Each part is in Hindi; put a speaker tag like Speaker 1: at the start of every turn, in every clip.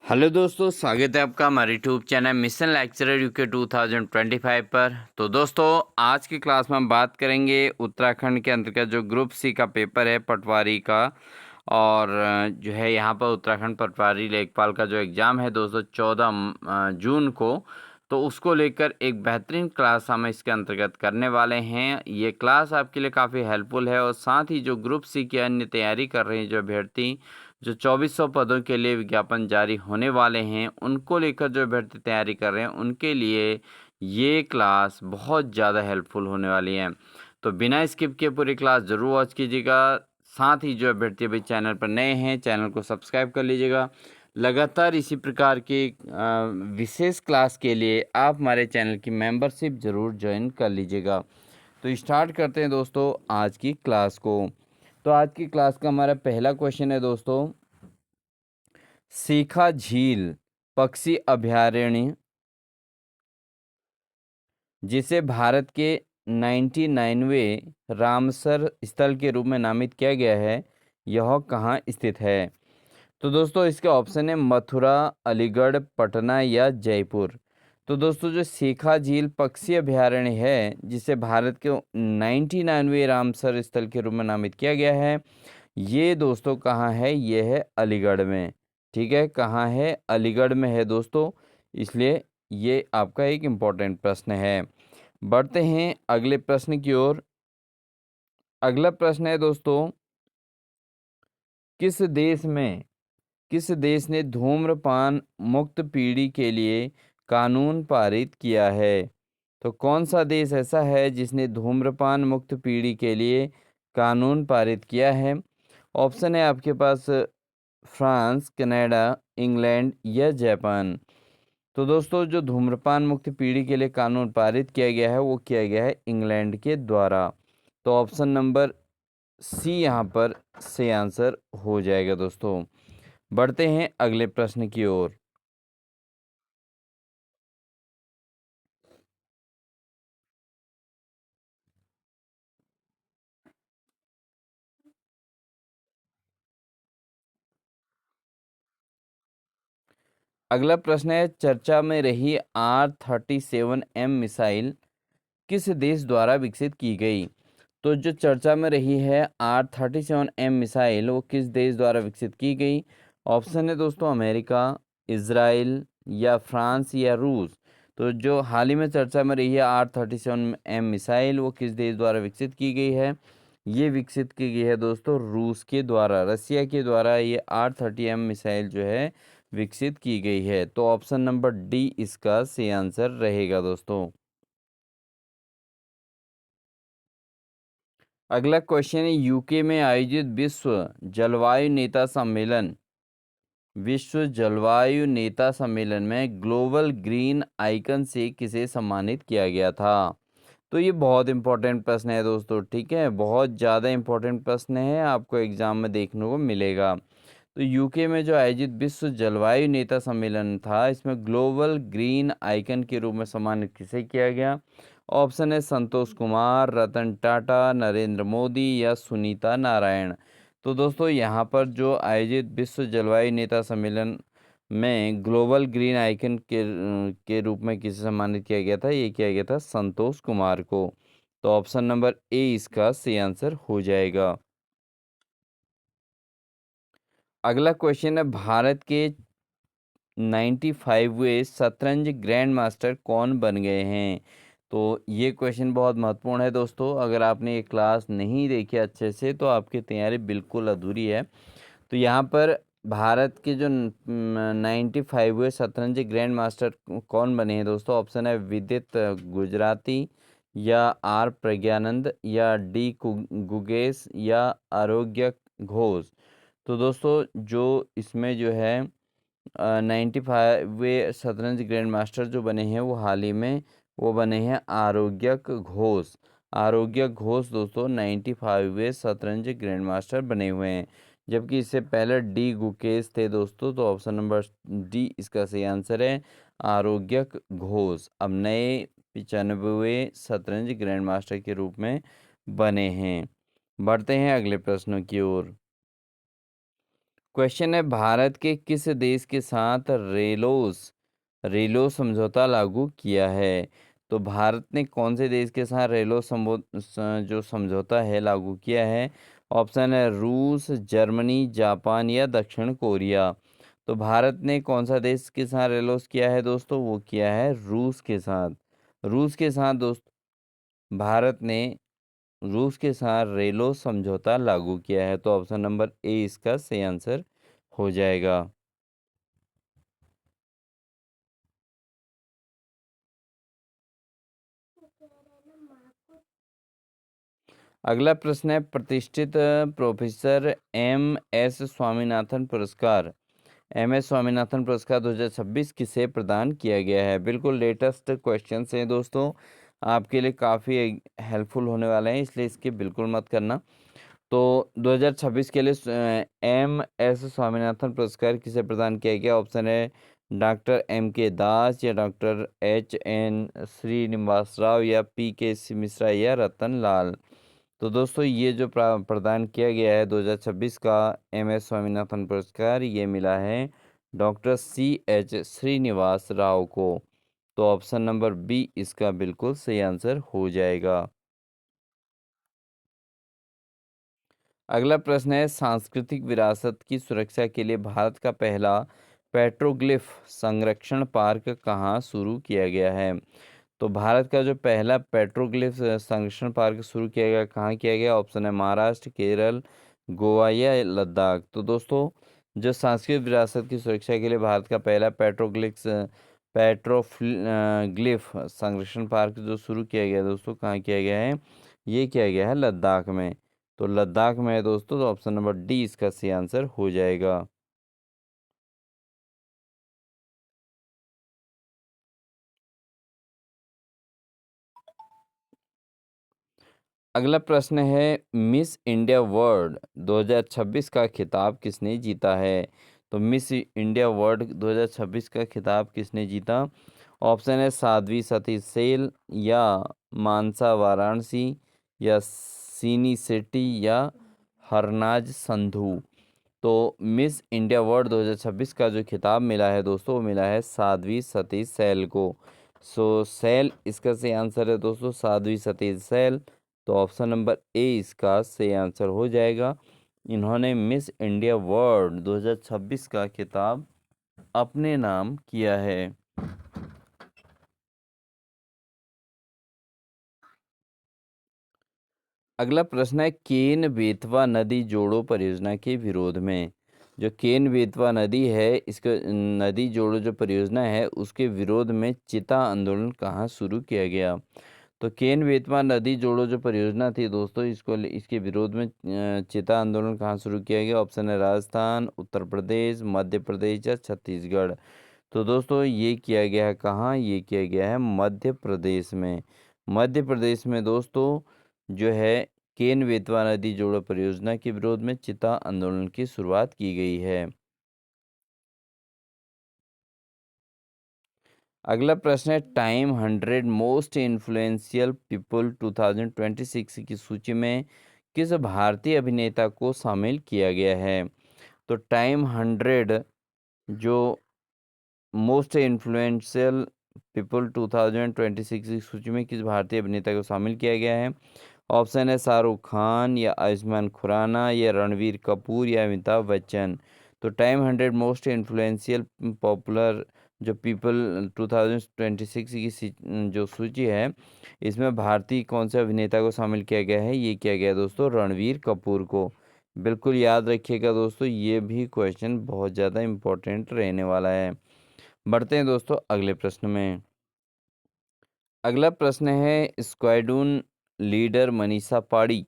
Speaker 1: हेलो दोस्तों, स्वागत है आपका हमारे YouTube channel mission lecturer UK 2025 पर। तो दोस्तों, आज की क्लास में हम बात करेंगे उत्तराखंड के अंतर्गत जो ग्रुप सी का पेपर है पटवारी का। और जो है यहाँ पर उत्तराखंड पटवारी लेखपाल का जो एग्ज़ाम है दोस्तों 14 जून को, तो उसको लेकर एक बेहतरीन क्लास हम इसके अंतर्गत करने वाले हैं। ये क्लास आपके लिए काफ़ी हेल्पफुल है और साथ ही जो ग्रुप सी की अन्य तैयारी कर रहे हैं जो अभ्यर्थी, जो 2400 पदों के लिए विज्ञापन जारी होने वाले हैं, उनको लेकर जो अभ्यर्थी तैयारी कर रहे हैं उनके लिए ये क्लास बहुत ज़्यादा हेल्पफुल होने वाली है। तो बिना स्किप किए पूरी क्लास ज़रूर वॉच कीजिएगा। साथ ही जो अभ्यर्थी अभी चैनल पर नए हैं, चैनल को सब्सक्राइब कर लीजिएगा। लगातार इसी प्रकार की विशेष क्लास के लिए आप हमारे चैनल की मेंबरशिप ज़रूर ज्वाइन कर लीजिएगा। तो स्टार्ट करते हैं दोस्तों आज की क्लास को। तो आज की क्लास का हमारा पहला क्वेश्चन है दोस्तों, सीखा झील पक्षी अभयारण्य जिसे भारत के 99वें रामसर स्थल के रूप में नामित किया गया है, यह कहाँ स्थित है? तो दोस्तों इसके ऑप्शन है मथुरा, अलीगढ़, पटना या जयपुर। तो दोस्तों जो सीखा झील पक्षी अभयारण्य है जिसे भारत के 99वें रामसर स्थल के रूप में नामित किया गया है, ये दोस्तों कहाँ है? ये है अलीगढ़ में। ठीक है, कहाँ है? अलीगढ़ में है दोस्तों। इसलिए ये आपका एक इम्पोर्टेंट प्रश्न है। बढ़ते हैं अगले प्रश्न की ओर। अगला प्रश्न है दोस्तों, किस देश में किस देश ने धूम्रपान मुक्त पीढ़ी के लिए कानून पारित किया है? तो कौन सा देश ऐसा है जिसने धूम्रपान मुक्त पीढ़ी के लिए कानून पारित किया है? ऑप्शन है आपके पास फ्रांस, कनाडा, इंग्लैंड या जापान। तो दोस्तों जो धूम्रपान मुक्त पीढ़ी के लिए कानून पारित किया गया है वो किया गया है इंग्लैंड के द्वारा। तो ऑप्शन नंबर सी यहाँ पर सही आंसर हो जाएगा दोस्तों। बढ़ते हैं अगले प्रश्न की ओर। अगला प्रश्न है, चर्चा में रही R-37M मिसाइल किस देश द्वारा विकसित की गई? तो जो चर्चा में रही है R-37M मिसाइल वो किस देश द्वारा विकसित की गई? ऑप्शन है दोस्तों अमेरिका, इजराइल या फ्रांस या रूस। तो जो हाल ही में चर्चा में रही है R-37M मिसाइल वो किस देश द्वारा विकसित की गई है? ये विकसित की गई है दोस्तों रूस के द्वारा, रसिया के द्वारा ये R-30M मिसाइल जो है विकसित की गई है। तो ऑप्शन नंबर डी इसका सही आंसर रहेगा दोस्तों। अगला क्वेश्चन है, यूके में आयोजित विश्व जलवायु नेता सम्मेलन में ग्लोबल ग्रीन आइकन से किसे सम्मानित किया गया था? तो ये बहुत इंपॉर्टेंट प्रश्न है दोस्तों। ठीक है, बहुत ज़्यादा इंपॉर्टेंट प्रश्न है, आपको एग्जाम में देखने को मिलेगा। तो यूके में जो आयोजित विश्व जलवायु नेता सम्मेलन था, इसमें ग्लोबल ग्रीन आइकन के रूप में सम्मानित किसे किया गया? ऑप्शन है संतोष कुमार, रतन टाटा, नरेंद्र मोदी या सुनीता नारायण। तो दोस्तों यहाँ पर जो आयोजित विश्व जलवायु नेता सम्मेलन में ग्लोबल ग्रीन आइकन के रूप में किसे सम्मानित किया गया था? ये किया गया था संतोष कुमार को। तो ऑप्शन नंबर ए इसका सही आंसर हो जाएगा। अगला क्वेश्चन है, भारत के 95वें शतरंज ग्रैंड मास्टर कौन बन गए हैं? तो ये क्वेश्चन बहुत महत्वपूर्ण है दोस्तों। अगर आपने ये क्लास नहीं देखी अच्छे से तो आपकी तैयारी बिल्कुल अधूरी है। तो यहाँ पर भारत के जो 95वें शतरंज ग्रैंड मास्टर कौन बने हैं दोस्तों? ऑप्शन है विदित गुजराती या आर प्रज्ञानंद या डी गुगेश या आरोग्य घोष। तो दोस्तों जो इसमें जो है 95वें शतरंज ग्रैंड मास्टर जो बने हैं वो हाल ही में वो बने हैं आरोग्यक घोष। आरोग्य घोष दोस्तों 95वें शतरंज ग्रैंड मास्टर बने हुए हैं, जबकि इससे पहले डी गुकेश थे दोस्तों। तो ऑप्शन नंबर डी इसका सही आंसर है, आरोग्यक घोष अब नए 95वें शतरंज ग्रैंड मास्टर के रूप में बने हैं। बढ़ते हैं अगले प्रश्नों की ओर। क्वेश्चन है, भारत के किस देश के साथ रेलो समझौता लागू किया है? तो भारत ने कौन से देश के साथ जो समझौता है लागू किया है? ऑप्शन है रूस, जर्मनी, जापान या दक्षिण कोरिया। तो भारत ने कौन सा देश के साथ रेलोस किया है दोस्तों? वो किया है रूस के साथ। रूस के साथ भारत ने रूस के साथ रेलो समझौता लागू किया है। तो ऑप्शन नंबर ए इसका सही आंसर हो जाएगा। अगला प्रश्न है, प्रतिष्ठित प्रोफेसर एम एस स्वामीनाथन पुरस्कार 2026 किसे प्रदान किया गया है? बिल्कुल लेटेस्ट क्वेश्चन हैं दोस्तों, आपके लिए काफ़ी हेल्पफुल होने वाले हैं, इसलिए इसकी बिल्कुल मत करना। तो 2026 के लिए एम एस स्वामीनाथन पुरस्कार किसे प्रदान किया गया? ऑप्शन है डॉक्टर एम के दास या doctor H N Srinivas Rao या पी के मिश्रा या रतन लाल। तो दोस्तों ये जो प्रदान किया गया है 2026 का एम एस स्वामीनाथन पुरस्कार, ये मिला है doctor C H Srinivas Rao को। तो ऑप्शन नंबर बी इसका बिल्कुल सही आंसर हो जाएगा। अगला प्रश्न है, सांस्कृतिक विरासत की सुरक्षा के लिए भारत का पहला पेट्रोग्लिफ संरक्षण पार्क कहाँ शुरू किया गया है? तो भारत का जो पहला पेट्रोग्लिफ संरक्षण पार्क शुरू किया गया, कहाँ किया गया? ऑप्शन है महाराष्ट्र, केरल, गोवा या लद्दाख। तो दोस्तों जो सांस्कृतिक विरासत की सुरक्षा के लिए भारत का पहला पेट्रोग्लिफ संरक्षण पार्क जो शुरू किया गया दोस्तों, कहाँ किया गया है? ये किया गया है लद्दाख में। तो लद्दाख में है दोस्तों, तो ऑप्शन नंबर डी इसका सही आंसर हो जाएगा। अगला प्रश्न है, मिस इंडिया वर्ल्ड 2026 का खिताब किसने जीता है? तो मिस इंडिया वर्ल्ड 2026 का खिताब किसने जीता? ऑप्शन है साध्वी सती सेल या मानसा वाराणसी या सीनी सेट्टी या हरनाज संधू। तो मिस इंडिया वर्ल्ड 2026 का जो खिताब मिला है दोस्तों, वो मिला है साध्वी सतीश सैल को। सो सैल इसका सही आंसर है दोस्तों, साध्वी सतीश सैल। तो ऑप्शन नंबर ए इसका सही आंसर हो जाएगा। इन्होंने मिस इंडिया वर्ल्ड 2026 का खिताब अपने नाम किया है। अगला प्रश्न है, केन बेतवा नदी जोड़ो परियोजना के विरोध में। जो केन बेतवा नदी है, इसके नदी जोड़ो जो परियोजना है, उसके विरोध में चिता आंदोलन कहाँ शुरू किया गया? तो केन बेतवा नदी जोड़ो जो परियोजना थी दोस्तों, इसके विरोध में चिता आंदोलन कहाँ शुरू किया गया? ऑप्शन है राजस्थान, उत्तर प्रदेश, मध्य प्रदेश या छत्तीसगढ़। तो दोस्तों ये किया गया है कहाँ? ये किया गया है मध्य प्रदेश में। मध्य प्रदेश में दोस्तों जो है केन बेतवा नदी जोड़ो परियोजना के विरोध में चिता आंदोलन की शुरुआत की गई है। अगला प्रश्न है, टाइम 100 मोस्ट इन्फ्लुएंशियल पीपल 2026 की सूची में किस भारतीय अभिनेता को शामिल किया गया है? तो टाइम 100 जो मोस्ट इन्फ्लुएंशियल पीपल 2026 की सूची में किस भारतीय अभिनेता को शामिल किया गया है? ऑप्शन है शाहरुख खान या आयुष्मान खुराना या रणवीर कपूर या अमिताभ बच्चन। तो टाइम 100 मोस्ट इन्फ्लुएंशियल पॉपुलर जो पीपल 2026 की जो सूची है, इसमें भारतीय कौन से अभिनेता को शामिल किया गया है? ये किया गया है दोस्तों रणवीर कपूर को। बिल्कुल याद रखिएगा दोस्तों, ये भी क्वेश्चन बहुत ज़्यादा इम्पोर्टेंट रहने वाला है। बढ़ते हैं दोस्तों अगले प्रश्न में। अगला प्रश्न है, स्क्वाड्रन लीडर मनीषा पाड़ी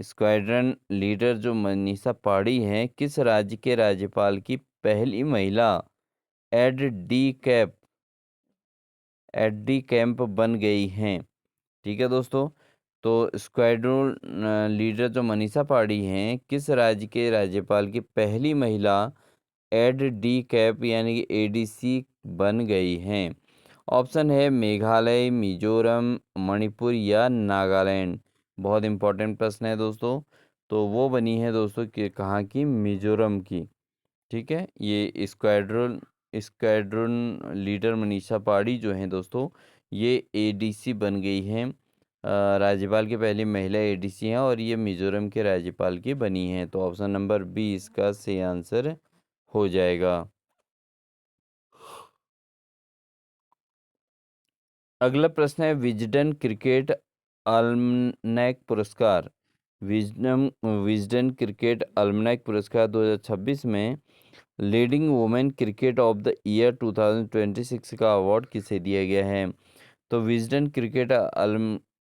Speaker 1: स्क्वाड्रन लीडर जो मनीषा पाड़ी हैं, किस राज्य के राज्यपाल की पहली महिला Ed D cap Ed D camp बन गई हैं? ठीक है दोस्तों, तो स्क्वाड्रन लीडर जो मनीषा पाड़ी हैं, किस राज्य के राज्यपाल की पहली महिला एड डी कैप यानी कि एडीसी बन गई हैं? ऑप्शन है मेघालय, मिजोरम, मणिपुर या नागालैंड। बहुत इंपॉर्टेंट प्रश्न है दोस्तों। तो वो बनी है दोस्तों कि कहाँ की, मिजोरम की। ठीक है, ये स्क्वाड्रन लीडर मनीषा पाड़ी जो हैं दोस्तों, ये एडीसी बन गई हैं। राज्यपाल की पहली महिला एडीसी हैं और ये मिजोरम के राज्यपाल की बनी हैं। तो ऑप्शन नंबर बी इसका सही आंसर हो जाएगा। अगला प्रश्न है विजडन क्रिकेट आल्मनैक पुरस्कार। विजडम विजडन क्रिकेट आल्मनैक पुरस्कार 2026 में leading women cricket of the year 2026 का अवार्ड किसे दिया गया है। तो विजडन क्रिकेट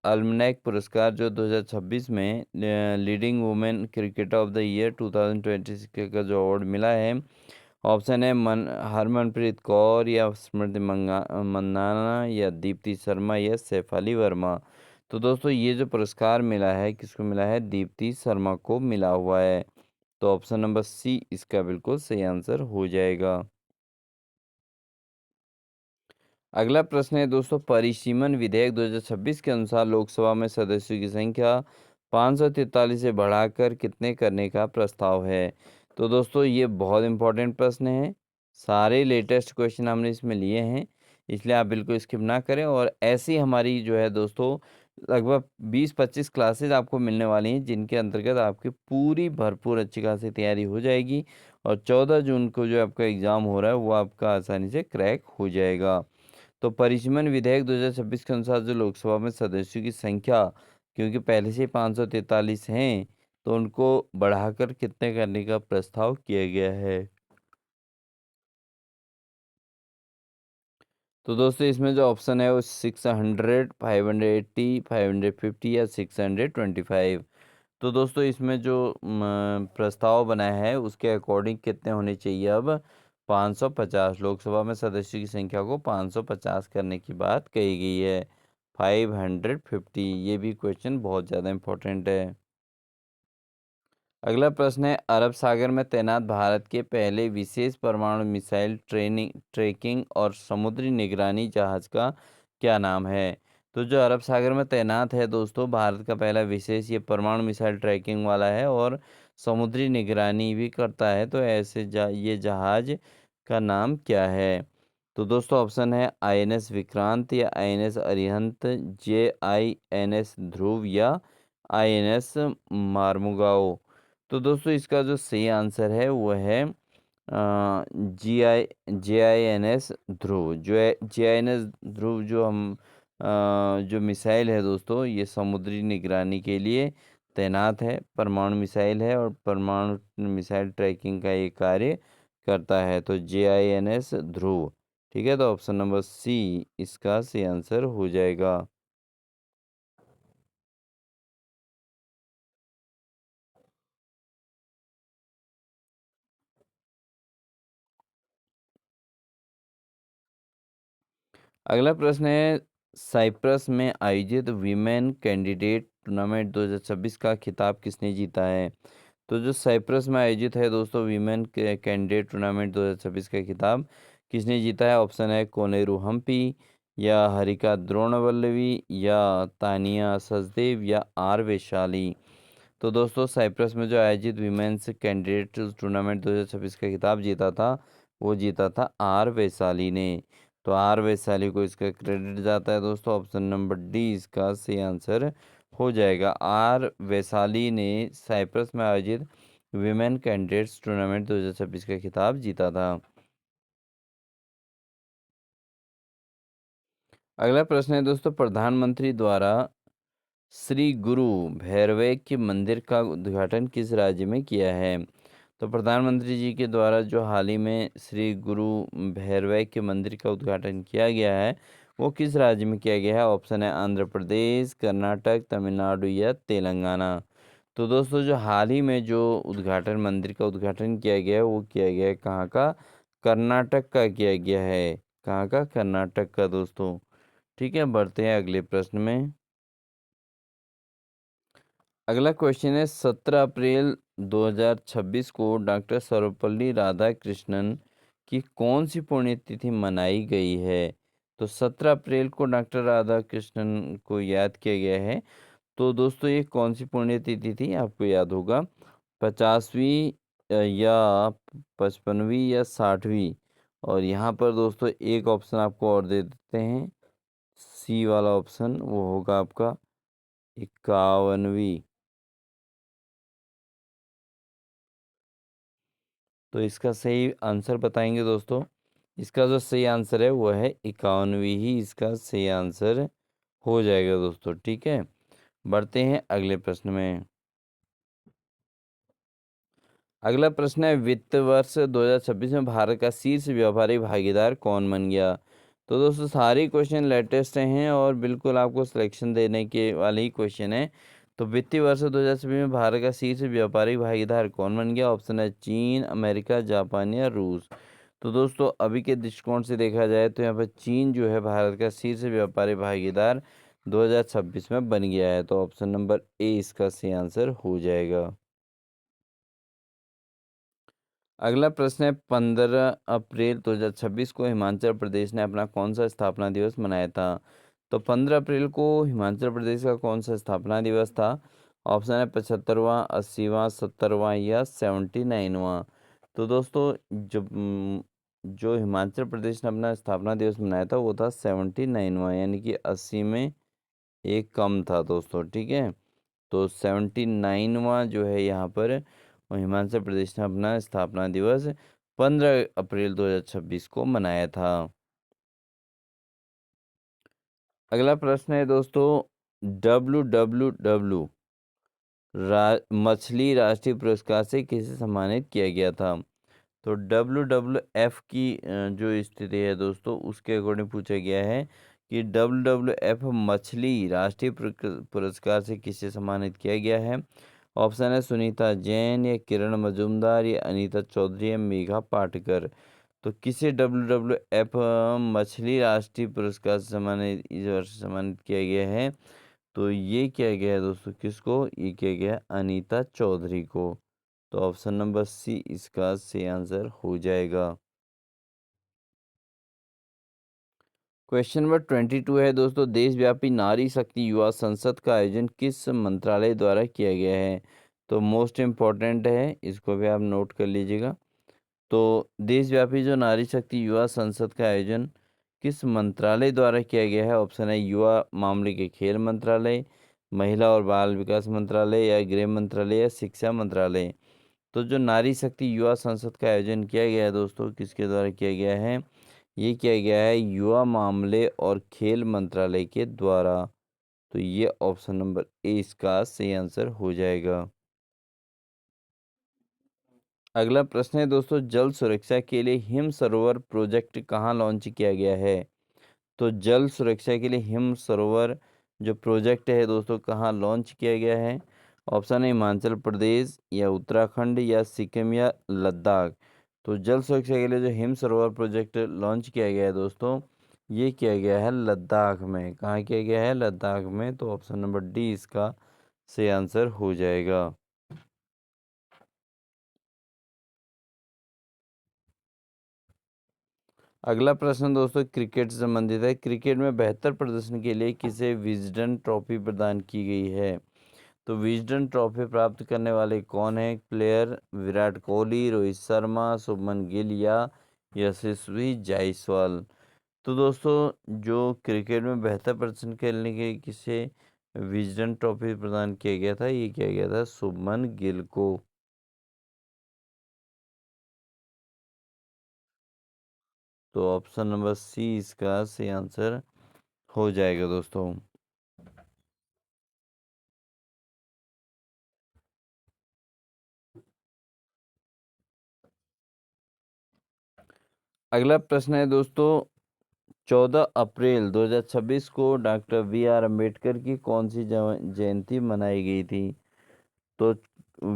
Speaker 1: आल्मनैक पुरस्कार जो 2026 में leading women cricket of the year 2026 का जो अवार्ड मिला है, ऑप्शन है हरमनप्रीत कौर या स्मृति मंदाना या दीप्ति शर्मा या शेफाली वर्मा। तो दोस्तों ये जो पुरस्कार मिला है किसको मिला है, दीप्ति शर्मा को मिला हुआ है। तो ऑप्शन नंबर सी इसका बिल्कुल सही आंसर हो जाएगा। अगला प्रश्न है दोस्तों, परिसीमन विधेयक 2026 के अनुसार लोकसभा में सदस्यों की संख्या 543 से बढ़ाकर कितने करने का प्रस्ताव है। तो दोस्तों ये बहुत इंपॉर्टेंट प्रश्न है, सारे लेटेस्ट क्वेश्चन हमने इसमें लिए हैं, इसलिए आप बिल्कुल स्किप ना करें। और ऐसी हमारी जो है दोस्तों लगभग 20-25 क्लासेज आपको मिलने वाली हैं, जिनके अंतर्गत आपकी पूरी भरपूर अच्छी खासी तैयारी हो जाएगी और 14 जून को जो आपका एग्ज़ाम हो रहा है वो आपका आसानी से क्रैक हो जाएगा। तो परिसीमन विधेयक 2026 के अनुसार जो लोकसभा में सदस्यों की संख्या, क्योंकि पहले से ही 543 हैं, तो उनको बढ़ाकर कितने करने का प्रस्ताव किया गया है। तो दोस्तों इसमें जो ऑप्शन है वो 600, 580, 550 या 625। तो दोस्तों इसमें जो प्रस्ताव बना है उसके अकॉर्डिंग कितने होने चाहिए अब, 550। लोकसभा में सदस्यों की संख्या को 550 करने की बात कही गई है, 550। ये भी क्वेश्चन बहुत ज़्यादा इम्पोर्टेंट है। अगला प्रश्न है अरब सागर में तैनात भारत के पहले विशेष परमाणु मिसाइल ट्रेनिंग ट्रैकिंग और समुद्री निगरानी जहाज का क्या नाम है। तो जो अरब सागर में तैनात है दोस्तों भारत का पहला विशेष ये परमाणु मिसाइल ट्रैकिंग वाला है और समुद्री निगरानी भी करता है, तो ऐसे ये जहाज का नाम क्या है। तो दोस्तों ऑप्शन है आईएनएस विक्रांत या आईएनएस अरिहंत, जेआईएनएस ध्रुव या आईएनएस मार्मुगाओ। तो दोस्तों इसका जो सही आंसर है वो है जे आई एन एस ध्रुव। जो है जे आई एन एस ध्रुव, जो जो मिसाइल है दोस्तों ये समुद्री निगरानी के लिए तैनात है, परमाणु मिसाइल है और परमाणु मिसाइल ट्रैकिंग का ये कार्य करता है। तो जे आई एन एस ध्रुव। ठीक है, तो ऑप्शन नंबर सी इसका सही आंसर हो जाएगा। अगला प्रश्न है साइप्रस में आयोजित वीमेन कैंडिडेट टूर्नामेंट 2026 का खिताब किसने जीता है। तो जो साइप्रस में आयोजित है दोस्तों वीमेन कैंडिडेट टूर्नामेंट 2026 का खिताब किसने जीता है। ऑप्शन है कोनेरू हम्पी या हरिका द्रोणवल्लवी या तानिया सचदेव या आर वैशाली। तो दोस्तों साइप्रस में जो आयोजित वीमेंस कैंडिडेट टूर्नामेंट 2026 का खिताब जीता था वो जीता था आर वैशाली ने। तो आर वैशाली को इसका क्रेडिट जाता है दोस्तों, ऑप्शन नंबर डी इसका सही आंसर हो जाएगा। आर वैशाली ने साइप्रस में आयोजित वीमेन कैंडिडेट्स टूर्नामेंट 2026 का खिताब जीता था। अगला प्रश्न है दोस्तों, प्रधानमंत्री द्वारा श्री गुरु भैरवे के मंदिर का उद्घाटन किस राज्य में किया है। तो प्रधानमंत्री जी के द्वारा जो हाल ही में श्री गुरु भैरवे के मंदिर का उद्घाटन किया गया है वो किस राज्य में किया गया है। ऑप्शन है आंध्र प्रदेश, कर्नाटक, तमिलनाडु या तेलंगाना। तो दोस्तों जो हाल ही में जो उद्घाटन मंदिर का उद्घाटन किया गया है वो किया गया है कहाँ का, कर्नाटक का किया गया है। कहाँ का, कर्नाटक का दोस्तों। ठीक है, बढ़ते हैं अगले प्रश्न में। अगला क्वेश्चन है 17 अप्रैल 2026 को डॉक्टर सर्वपल्ली राधाकृष्णन की कौन सी पुण्यतिथि मनाई गई है। तो 17 अप्रैल को डॉक्टर राधाकृष्णन को याद किया गया है। तो दोस्तों ये कौन सी पुण्यतिथि थी आपको याद होगा, 50वीं या 55वीं या 60वीं। और यहाँ पर दोस्तों एक ऑप्शन आपको और दे देते हैं, सी वाला ऑप्शन, वो होगा आपका 51वीं। तो इसका सही आंसर बताएंगे दोस्तों। इसका जो सही आंसर है वो है 51वीं ही इसका सही आंसर हो जाएगा दोस्तों। ठीक है, बढ़ते हैं अगले प्रश्न में। अगला प्रश्न है, वित्त वर्ष 2026 में भारत का शीर्ष व्यापारी भागीदार कौन बन गया। तो दोस्तों सारे क्वेश्चन लेटेस्ट हैं और बिल्कुल आपको सिलेक्शन देने के वाले ही क्वेश्चन है। तो वित्तीय वर्ष 2026 में भारत का शीर्ष व्यापारी भागीदार कौन बन गया। ऑप्शन है चीन, अमेरिका, जापान या रूस। तो दोस्तों अभी के दृष्टिकोण से देखा जाए तो यहाँ पर चीन जो है भारत का शीर्ष व्यापारी भागीदार 2026 में बन गया है। तो ऑप्शन नंबर ए इसका सही आंसर हो जाएगा। अगला प्रश्न है, 15 अप्रैल 2026 को हिमाचल प्रदेश ने अपना कौन सा स्थापना दिवस मनाया था। तो 15 अप्रैल को हिमाचल प्रदेश का कौन सा स्थापना दिवस था। ऑप्शन है 75वां, 80वां, 70वां या 79वां। तो दोस्तों जो हिमाचल प्रदेश ने अपना स्थापना दिवस मनाया था वो था 79वां, यानी कि 80 में एक कम था दोस्तों। ठीक है, तो 79वां जो है यहाँ पर हिमाचल प्रदेश ने अपना स्थापना दिवस 15 अप्रैल 2026 को मनाया था। अगला प्रश्न है दोस्तों, WWW मछली राष्ट्रीय पुरस्कार से किसे सम्मानित किया गया था। तो WWF की जो स्थिति है दोस्तों उसके अकॉर्डिंग पूछा गया है कि WWF मछली राष्ट्रीय पुरस्कार से किसे सम्मानित किया गया है। ऑप्शन है सुनीता जैन या किरण मजूमदार या अनीता चौधरी या मेघा पाटकर। तो किसे WWF मछली राष्ट्रीय पुरस्कार से सम्मानित इस वर्ष सम्मानित किया गया है। तो ये किया गया है दोस्तों किसको, ये किया गया है अनीता चौधरी को। तो ऑप्शन नंबर सी इसका सही आंसर हो जाएगा। क्वेश्चन नंबर 22 है दोस्तों, देशव्यापी नारी शक्ति युवा संसद का आयोजन किस मंत्रालय द्वारा किया गया है। तो मोस्ट इम्पॉर्टेंट है, इसको भी आप नोट कर लीजिएगा। तो देशव्यापी जो नारी शक्ति युवा संसद का आयोजन किस मंत्रालय द्वारा किया गया है। ऑप्शन है युवा मामले के खेल मंत्रालय, महिला और बाल विकास मंत्रालय या गृह मंत्रालय या शिक्षा मंत्रालय। तो जो नारी शक्ति युवा संसद का आयोजन किया गया है दोस्तों किसके द्वारा किया गया है। ये किया गया है युवा मामले और खेल मंत्रालय के द्वारा। तो ये ऑप्शन नंबर ए इसका सही आंसर हो जाएगा। अगला प्रश्न है दोस्तों, जल सुरक्षा के लिए हिम सरोवर प्रोजेक्ट कहाँ लॉन्च किया गया है। तो जल सुरक्षा के लिए हिम सरोवर जो प्रोजेक्ट है दोस्तों कहाँ लॉन्च किया गया है। ऑप्शन है हिमाचल प्रदेश या उत्तराखंड या सिक्किम या लद्दाख। तो जल सुरक्षा के लिए जो हिम सरोवर प्रोजेक्ट लॉन्च किया गया है दोस्तों ये किया गया है लद्दाख में। कहाँ किया गया है, लद्दाख में। तो ऑप्शन नंबर डी इसका सही आंसर हो जाएगा। अगला प्रश्न दोस्तों क्रिकेट से संबंधित है। क्रिकेट में बेहतर प्रदर्शन के लिए किसे विजडन ट्रॉफी प्रदान की गई है। तो विजडन ट्रॉफी प्राप्त करने वाले कौन है प्लेयर। विराट कोहली, रोहित शर्मा, शुभमन गिल या यशस्वी जायसवाल। तो दोस्तों जो क्रिकेट में बेहतर प्रदर्शन करने के किसे विजडन ट्रॉफी प्रदान किया गया था, ये किया गया था शुभमन गिल को। तो ऑप्शन नंबर सी इसका सही आंसर हो जाएगा दोस्तों। अगला प्रश्न है दोस्तों, 14 अप्रैल 2026 को डॉक्टर B.R. अम्बेडकर की कौन सी जयंती मनाई गई थी। तो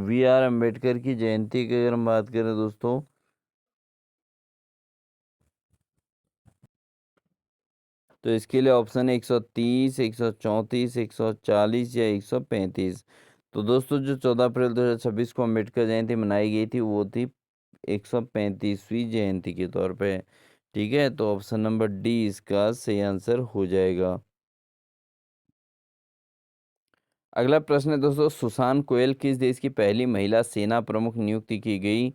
Speaker 1: B.R. अम्बेडकर की जयंती की अगर हम बात करें दोस्तों तो इसके लिए ऑप्शन है 130, 134, 140 या 135। तो दोस्तों जो 14 अप्रैल 2026 को अम्बेडकर जयंती मनाई गई थी वो थी 135वीं जयंती के तौर पे। ठीक है, तो ऑप्शन नंबर डी इसका सही आंसर हो जाएगा। अगला प्रश्न है दोस्तों, सुसान कोयल किस देश की पहली महिला सेना प्रमुख नियुक्ति की गई?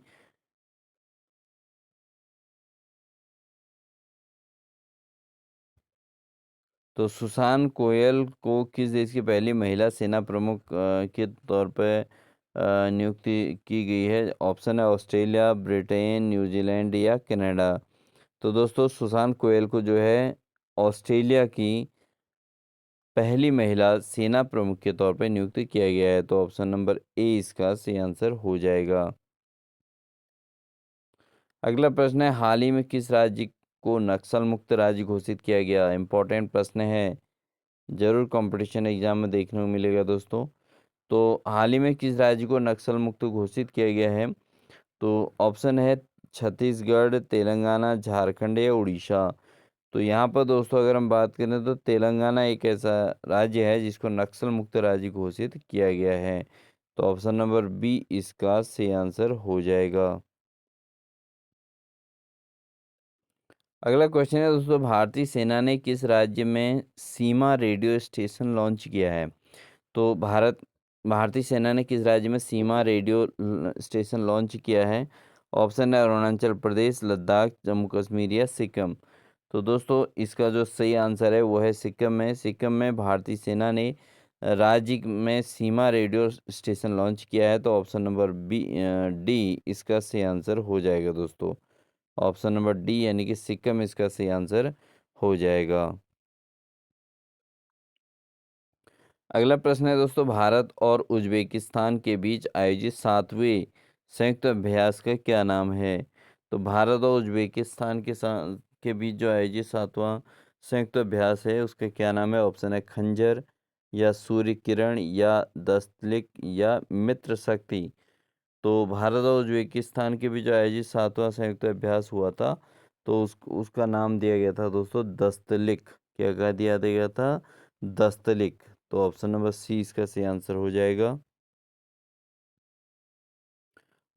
Speaker 1: तो सुसान कोयल को किस देश की पहली महिला सेना प्रमुख के तौर पे नियुक्ति की गई है? ऑप्शन है ऑस्ट्रेलिया, ब्रिटेन, न्यूजीलैंड या कनाडा। तो दोस्तों सुसान कोयल को जो है ऑस्ट्रेलिया की पहली महिला सेना प्रमुख के तौर पे नियुक्त किया गया है। तो ऑप्शन नंबर ए इसका सही आंसर हो जाएगा। अगला प्रश्न है, हाल ही में किस राज्य को नक्सल मुक्त राज्य घोषित किया गया? इंपॉर्टेंट प्रश्न है, जरूर कंपटीशन एग्जाम में देखने को मिलेगा दोस्तों। तो हाल ही में किस राज्य को नक्सल मुक्त घोषित किया गया है? तो ऑप्शन है छत्तीसगढ़, तेलंगाना, झारखंड या उड़ीसा। तो यहाँ पर दोस्तों अगर हम बात करें तो तेलंगाना एक ऐसा राज्य है जिसको नक्सल मुक्त राज्य घोषित किया गया है। तो ऑप्शन नंबर बी इसका सही आंसर हो जाएगा। अगला क्वेश्चन है दोस्तों, भारतीय सेना ने किस राज्य में सीमा रेडियो स्टेशन लॉन्च किया है? तो भारतीय सेना ने किस राज्य में सीमा रेडियो स्टेशन लॉन्च किया है? ऑप्शन है अरुणाचल प्रदेश, लद्दाख, जम्मू कश्मीर या सिक्किम। तो दोस्तों इसका जो सही आंसर है वो है सिक्किम में। सिक्किम में भारतीय सेना ने राज्य में सीमा रेडियो स्टेशन लॉन्च किया है। तो ऑप्शन नंबर डी इसका सही आंसर हो जाएगा दोस्तों। ऑप्शन नंबर डी यानी कि सिक्किम इसका सही आंसर हो जाएगा। अगला प्रश्न है दोस्तों, भारत और उज्बेकिस्तान के बीच आयोजित 7वें संयुक्त अभ्यास का क्या नाम है? तो भारत और उज्बेकिस्तान के बीच जो आयोजित 7वां संयुक्त अभ्यास है उसका क्या नाम है? ऑप्शन है खंजर या सूर्य किरण या दस्तलिक या मित्र शक्ति। तो भारत और उज्बेकिस्तान के बीच जो आयोजित 7वां संयुक्त अभ्यास हुआ था तो उसका नाम दिया गया था दोस्तों दस्तलिक। क्या कह दिया गया था? दस्तलिक। तो ऑप्शन नंबर सी इसका सही आंसर हो जाएगा।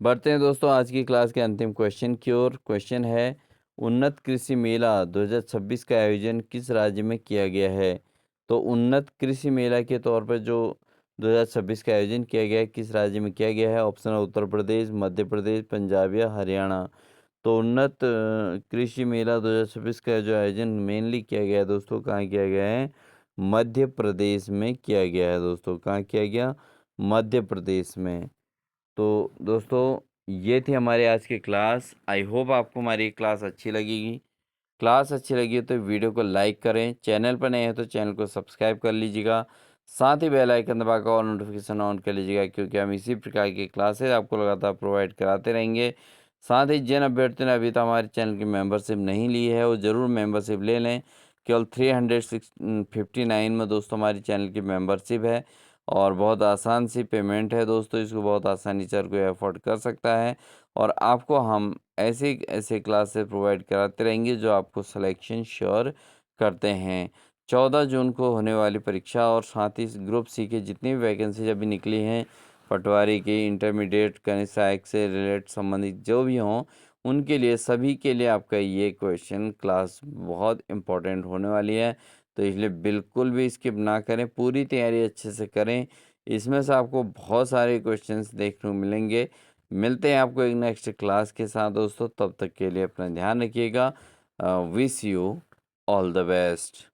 Speaker 1: बढ़ते हैं दोस्तों आज की क्लास के अंतिम क्वेश्चन की ओर। क्वेश्चन है, उन्नत कृषि मेला 2026 का आयोजन किस राज्य में किया गया है? तो उन्नत कृषि मेला के तौर पर जो 2026 का आयोजन किया गया है किस राज्य में किया गया है? ऑप्शन है उत्तर प्रदेश, मध्य प्रदेश, पंजाब या हरियाणा। तो उन्नत कृषि मेला 2026 का जो आयोजन मेनली किया गया है दोस्तों, कहाँ किया गया है? मध्य प्रदेश में किया गया है दोस्तों। कहाँ किया गया? मध्य प्रदेश में। तो दोस्तों ये थी हमारी आज की क्लास। आई होप आपको हमारी क्लास अच्छी लगेगी। क्लास अच्छी लगी तो वीडियो को लाइक करें, चैनल पर नए हैं तो चैनल को सब्सक्राइब कर लीजिएगा, साथ ही बेल आइकन दबाकर और नोटिफिकेशन ऑन कर लीजिएगा, क्योंकि हम इसी प्रकार की क्लासेस आपको लगातार प्रोवाइड कराते रहेंगे। साथ ही जिन अभ्यर्थियों ने अभी तक हमारे चैनल की मेंबरशिप नहीं ली है वो ज़रूर मेंबरशिप ले लें। केवल 359 में दोस्तों हमारी चैनल की मेंबरशिप है और बहुत आसान सी पेमेंट है दोस्तों, इसको बहुत आसानी से हर कोई अफोर्ड कर सकता है। और आपको हम ऐसे ऐसे क्लासेस प्रोवाइड कराते रहेंगे जो आपको सिलेक्शन श्योर करते हैं। 14 जून को होने वाली परीक्षा और साथ ही ग्रुप सी के जितनी भी वैकेंसीज अभी निकली हैं, पटवारी की, इंटरमीडिएट, कनिष्ठ सहायक से रिलेटेड संबंधित जो भी हों, उनके लिए सभी के लिए आपका ये क्वेश्चन क्लास बहुत इम्पोर्टेंट होने वाली है। तो इसलिए बिल्कुल भी स्किप ना करें, पूरी तैयारी अच्छे से करें। इसमें से आपको बहुत सारे क्वेश्चंस देखने को मिलेंगे। मिलते हैं आपको एक नेक्स्ट क्लास के साथ दोस्तों, तब तक के लिए अपना ध्यान रखिएगा। Wish you all the best.